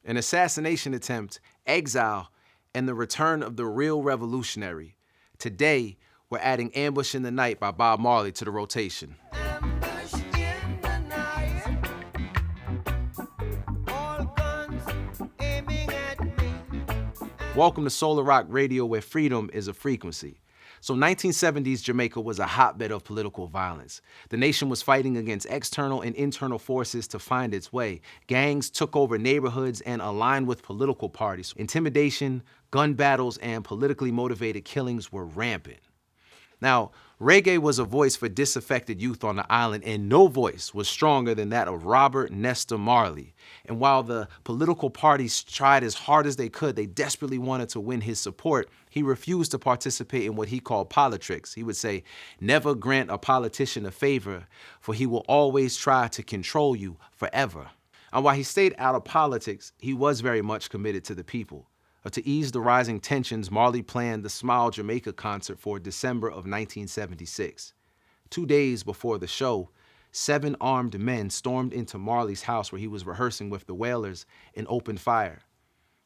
An assassination attempt, exile, and the return of the real revolutionary. Today, we're adding Ambush in the Night by Bob Marley to the rotation. Ambush in the night. All guns aiming at me. Welcome to Soular Rock Radio, where freedom is a frequency. So 1970s Jamaica was a hotbed of political violence. The nation was fighting against external and internal forces to find its way. Gangs took over neighborhoods and aligned with political parties. Intimidation, gun battles, and politically motivated killings were rampant. Now, reggae was a voice for disaffected youth on the island, and no voice was stronger than that of Robert Nesta Marley. And while the political parties tried as hard as they could, they desperately wanted to win his support, he refused to participate in what he called politics. He would say, "Never grant a politician a favor, for he will always try to control you forever." And while he stayed out of politics, he was very much committed to the people. To ease the rising tensions, Marley planned the Smile Jamaica concert for December of 1976. 2 days before the show, 7 armed men stormed into Marley's house where he was rehearsing with the Wailers and opened fire.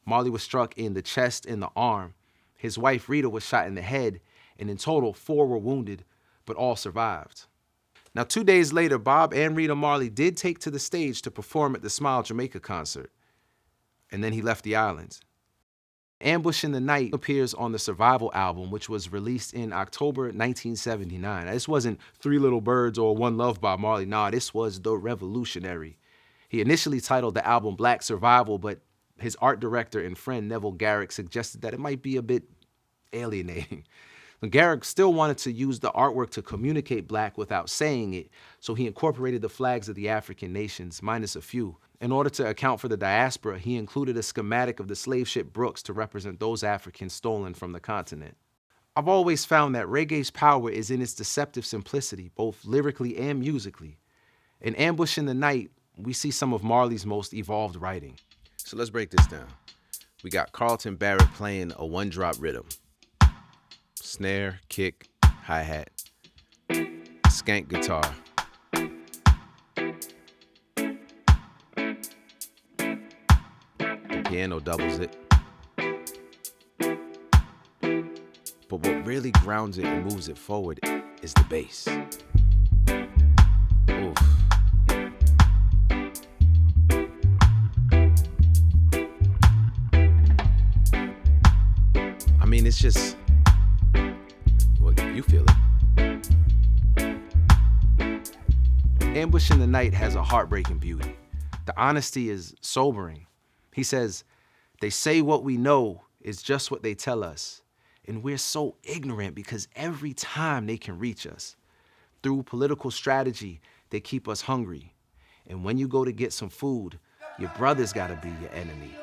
Marley was struck in the chest and the arm. His wife Rita was shot in the head, and in total 4 were wounded, but all survived. Now 2 days later, Bob and Rita Marley did take to the stage to perform at the Smile Jamaica concert, and then he left the island. Ambush in the Night appears on the Survival album, which was released in October 1979. This wasn't Three Little Birds or One Love by Marley. Nah, this was The Revolutionary. He initially titled the album Black Survival, but his art director and friend Neville Garrick suggested that it might be a bit alienating. Garrick still wanted to use the artwork to communicate black without saying it, so he incorporated the flags of the African nations, minus a few. In order to account for the diaspora, he included a schematic of the slave ship Brooks to represent those Africans stolen from the continent. I've always found that reggae's power is in its deceptive simplicity, both lyrically and musically. In Ambush in the Night, we see some of Marley's most evolved writing. So let's break this down. We got Carlton Barrett playing a one-drop rhythm. Snare, kick, hi-hat, skank guitar. The piano doubles it. But what really grounds it and moves it forward is the bass. Oof. I mean, it's just... you feel it. Ambush in the Night has a heartbreaking beauty. The honesty is sobering. He says, "They say what we know is just what they tell us, and we're so ignorant because every time they can reach us. Through political strategy, they keep us hungry. And when you go to get some food, your brother's gotta be your enemy."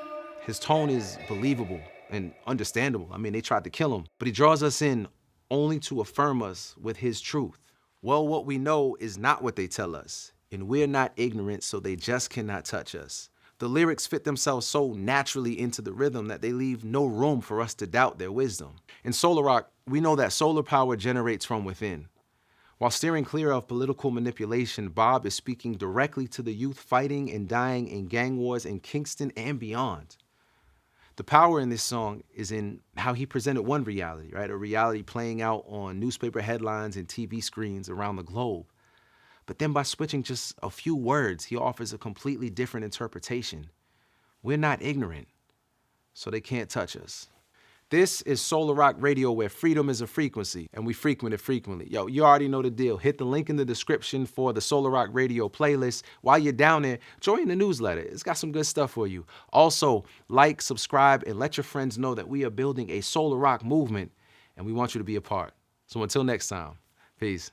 His tone is believable and understandable. I mean, they tried to kill him, but he draws us in only to affirm us with his truth. Well, what we know is not what they tell us, and we're not ignorant, so they just cannot touch us. The lyrics fit themselves so naturally into the rhythm that they leave no room for us to doubt their wisdom. In Soular Rock, we know that solar power generates from within. While steering clear of political manipulation, Bob is speaking directly to the youth fighting and dying in gang wars in Kingston and beyond. The power in this song is in how he presented one reality, right? A reality playing out on newspaper headlines and TV screens around the globe. But then by switching just a few words, he offers a completely different interpretation. We're not ignorant, so they can't touch us. This is Soular Rock Radio, where freedom is a frequency, and we frequent it frequently. Yo, you already know the deal. Hit the link in the description for the Soular Rock Radio playlist. While you're down there, join the newsletter. It's got some good stuff for you. Also, like, subscribe, and let your friends know that we are building a Soular Rock movement, and we want you to be a part. So until next time, peace.